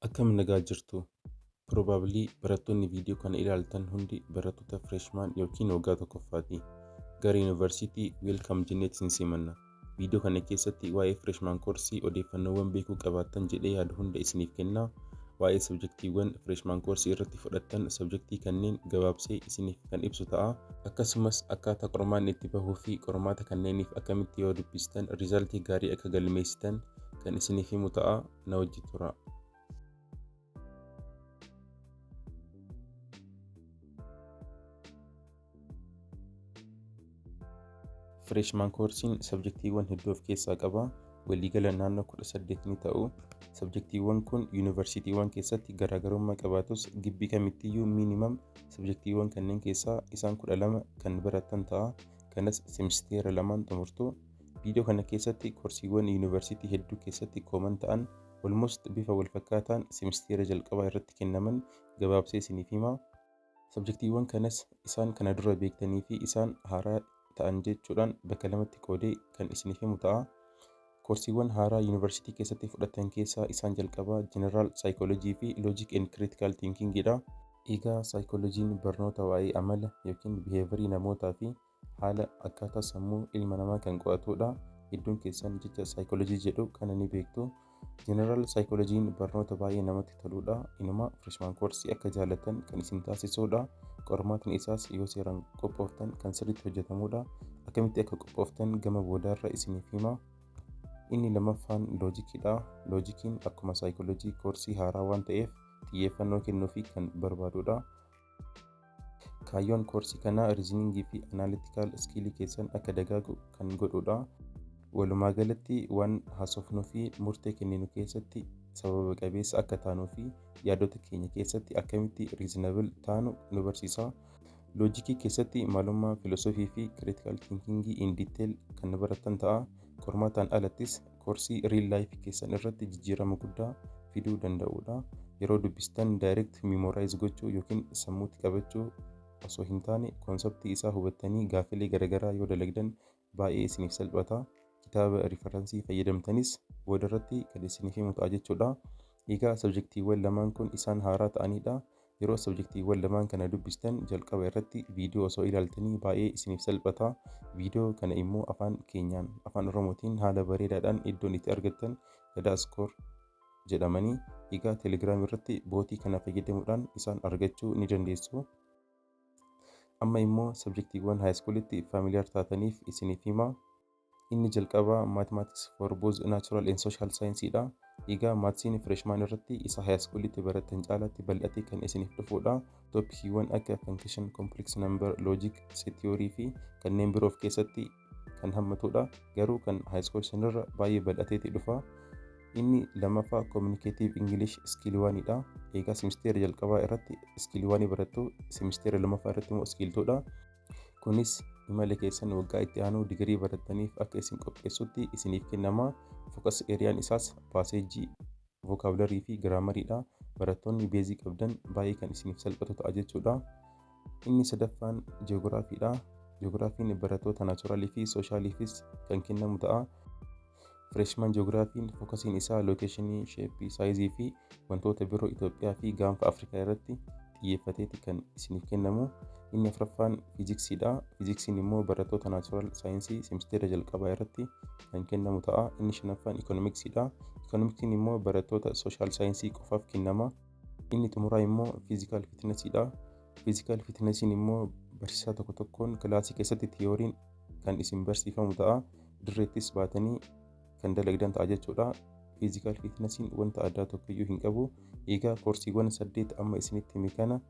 Akkam nagaa jirtu. Probably barattoonni viidiyoo kana ilaaltan hundi barattoota freshman yookiin waggaa tokkoffaati. Gara yuunivarsiitii Welcome jenneetti isin simanna. Viidiyoo kana keessatti waa'ee freshman koorsii odeeffannoowwan beekuu qabaattan jedhee yaadu hunda isiniif kennaa. Waa'ee sabjektiiwwan freshman koorsii irratti fudhattan sabjektii kanneen gabaabsee isiniif kan ibsu ta'a. Akkasumas akkaataa qormaan itti bahuu fi qormaata kanneeniif akkamitti yoo dubbistan riizaaltii gaarii akka galmeessitan kan isiniif himu ta'a. Na wajjin tura. Freshman koorsiin sabjektiiwwan hedduu of keessaa qaba. Waliigala naannoo 18 ni ta'u. Sabjektiiwwan kun yuunivarsiitiiwwan keessatti garaagarummaa qabaatus gibbii kamittiyyuu miinimam sabjektiiwwan kanneen keessaa isaan 12 kan baratan ta'a. Kanas semisteera lamaan xumurtu. Viidiyoo kana keessatti koorsiiwwan yuunivarsiitii hedduu keessatti kooman ta'an almost bifa walfakkaataan semisteera jalqabaa irratti kennaman gabaabsee isiniif hima. Sabjektiiwwan kanas isaan kana dura beektanii fi isaan haaraa ta'an jechuudhaan bakka lamatti qoodee kan isiniif himu ta'a. Koorsiiwwan haaraa yuunivarsiitii keessatti fudhatan keessaa isaan jalqabaa General Psychology fi Logic and Critical Thinking dha. Egaa Psychology'n barnoota waa'ee amala yookiin biheevarii namootaa fi haala akkaataa sammuu ilma namaa kan qo'atudha. Hedduun keessan jecha Psychology jedhu kana ni beektu. General Psychology'n barnoota baay'ee namatti toludha. Inuma freshman koorsii akka jaalatan kan isin taasisudha. Qormaatni isaas yoo seeraan qophooftan kan sirriitti hojjetamudha. Akkamitti akka qophooftan gama boodaarra isiniif hima. Inni lammaffaan loojikiidha. Loojikiin akkuma Psychology koorsii haaraa waan ta'eef xiyyeeffannoo kennuufii kan barbaadudha. Kaayyoon koorsii kanaa riiziningii fi analytical skill keessan akka dagaagu kan godhudha. Walumaa galatti waan haasofnuu fi murtee kenninu keessatti sababa qabeessa akka taanuu fi yaadota keenya keessatti akkamitti reasonable taanu nu barsiisa. Loojikii keessatti maalummaa filosoofii fi critical thinking in detail kan baratan ta'a. Qormaataan alattis koorsii real life keessan irratti jijjiirama guddaa fiduu danda'udha. Yeroo dubbistan direct memorize gochuu yookiin sammuutti qabachuu osoo hin taane konseptii isaa hubattanii gaaffilee garaagaraa yoo dalagdan baay'ee isiniif salphata. Kitaaba riifaransii fayyadamtanis boodarratti kan isiniif himu ta'a jechuudha. Egaa sabjektiiwwan lamaan kun isaan haaraa ta'anidha. Yeroo sabjektiiwwan lamaan kana dubbistan jalqaba irratti viidiyoo osoo ilaaltanii baay'ee isiniif salphata. Viidiyoo kana immoo afaan keenyaan afaan Oromootiin haala bareedaadhaan iddoon itti argattan Gadaa Skoor jedhamanii egaa teelegiraamii irratti bootii kana fayyadamuudhaan isaan argachuu ni dandeessu. Amma immoo sabjektiiwwan haayiskuulitti faamiliyaar taataniif isiniif hima. Inni jalqabaa Mathematics for both Natural and Social Science dha. Egaa maatsiin freshman irratti isa haayiskuulitti baratan caalaatti bal'atee kan isiniif dhufudha. Toopikiiwwan akka function, complex number, logic, set theory fi kanneen biroo of keessatti kan hammatudha. Garuu kan haayiskuul sanarra baay'ee bal'ateeti dhufa. Inni lammaffaa Communicative English Skill 1 dha. Egaa semisteera jalqabaa irratti Skill 1 barattu, semisteera lammaffaa irratti immoo Skill 2 dha. Kunis imala keessan waggaa itti aanu digirii barattaniif akka isin qopheessutti isiniif kennama. Focus areaan isaas paaseejii, vookaabilarii fi giraamariidha. Barattoonni beezii qabdan baay'ee kan isiniif salphatu ta'a jechuudha. Inni sadaffaan ji'oogiraafiidha. Ji'oogiraafiin barattoota naachuraalii fi sooshaaliifis kan kennamu ta'a. Freshman ji'oogiraafiin fookasiin isaa lookeeshinii, sheeppii, saayizii fi wantoota biroo Itoophiyaa fi gaanfa Afrikaa irratti xiyyeeffateeti kan isiniif kennamu. Inni afuraffaan fiiziksiidha. Fiiziksiin immoo barattoota naachuraal saayinsii semisteera jalqabaa irratti kan kennamu ta'a. Inni shanaffaan ikoonomiksiidha. Ikoonomiksiin immoo barattoota sooshaal saayinsii qofaaf kennama. Inni xumuraa immoo fiizikaal fiitnesiidha. Fiizikaal fiitnesiin immoo barsiisaa tokko tokkoon kilaasii keessatti tiyooriin kan isin barsiifamu ta'a. Dirreettis baatanii kan dalagdan ta'a jechuudha. Fiizikaal fiitnesiin wanta addaa tokkoyyuu hin qabu. Egaa koorsiiwwan 8 amma isinitti hime kana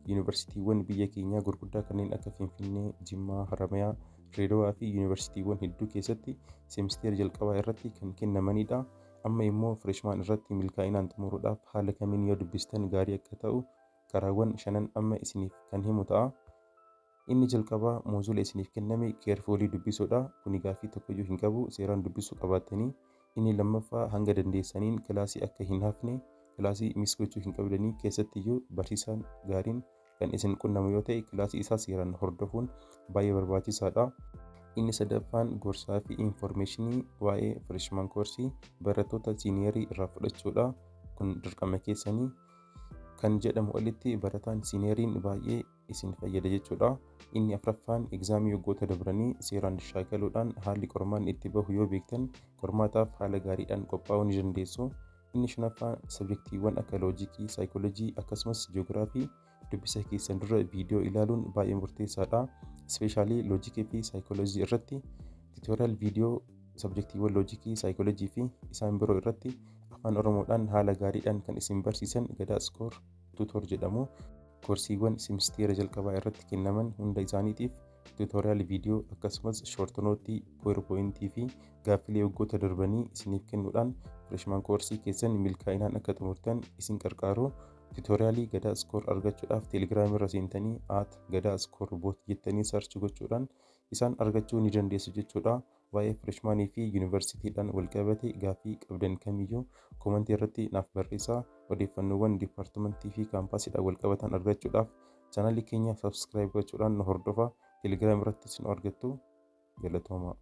yuunivarsiitiiwwan biyya keenyaa gurguddaa kanneen akka Finfinnee, Jimmaa, Haramayaa, Dirreedawaa fi yuunivarsiitiiwwan hedduu keessatti semisteera jalqabaa irratti kan kennamanidha. Amma immoo freshman irratti milkaa'inaan xumuruudhaaf haala kamiin yoo dubbistan gaarii akka ta'u karaawwan 5 amma isiniif kan himu ta'a. Inni jalqabaa moozuula isiniif kenname keerfoolii dubbisuudha. Kuni gaaffii tokkoyyuu hin qabu, seeraan dubbisuu qabaattanii. Inni lammaffaa hanga dandeessaniin kilaasii akka hin hafne, kilaasii miis gochuu hin qabdanii keessattiyyuu barsiisaan gaariin kan isin qunnamu yoo ta'e kilaasii isaa seeraan hordofuun baay'ee barbaachisaadha. Inni sadaffaan gorsaa fi infoormeeshinii waa'ee freshman koorsii barattoota siiniyarii irraa fudhachuudha. kun dirqama keessanii kan jedhamu olitti barataan siineeriin baay'ee isin fayyada jechuudha. Inni afuraffaan egzaamii waggoota dabranii seeraan shaakaluudhaan haalli qormaan itti bahu yoo beektan qormaataaf haala gaariidhaan qophaa'uu ni dandeessu. Inni shanaffaan sabjektiiwwan akka loojikii, saayikoolojii akkasumas jiyoogiraafii dubbisa keessan dura viidiyoo ilaaluun baay'ee murteessaadha. Ispeeshaalii loojikii fi saayikoolojii irratti tiitooriyaal viidiyoo sabjektiiwwan loojikii, saayikoolojii fi isaan biroo irratti afaan oromoodhaan haala gaariidhaan kan isin barsiisan Gadaa Iskoor tuutor jedhamu. Koorsiiwwan simisteera jalqabaa irratti kennaman hunda isaaniitiif tuutoriyaal viidiyoo akkasumas shoortonootii, poowerpooyintii fi gaaffilee waggoota darbanii isiniif kennuudhaan fireeshmaan koorsii keessan milkaa'inaan akka xumurtan isin gargaaru. Tuutoriyaalii Gadaa Iskoor argachuudhaaf teelegiraamii irra seentanii @GadaaIskoorBot jettanii sarchi gochuudhaan isaan argachuu ni dandeessu jechuudha. Waa'ee fireeshmaanii fi yuunivarsiitiidhaan walqabate gaaffii qabdan kamiyyuu koomentii irratti naaf barreessaa. Odeeffannoowwan diipaartimentii fi kaampaasiidhaan walqabatan argachuudhaaf chaanalii keenya sabskiraayib gochuudhaan nu hordofaa. Teelegiraamii irrattis nu argattu. Galatooma.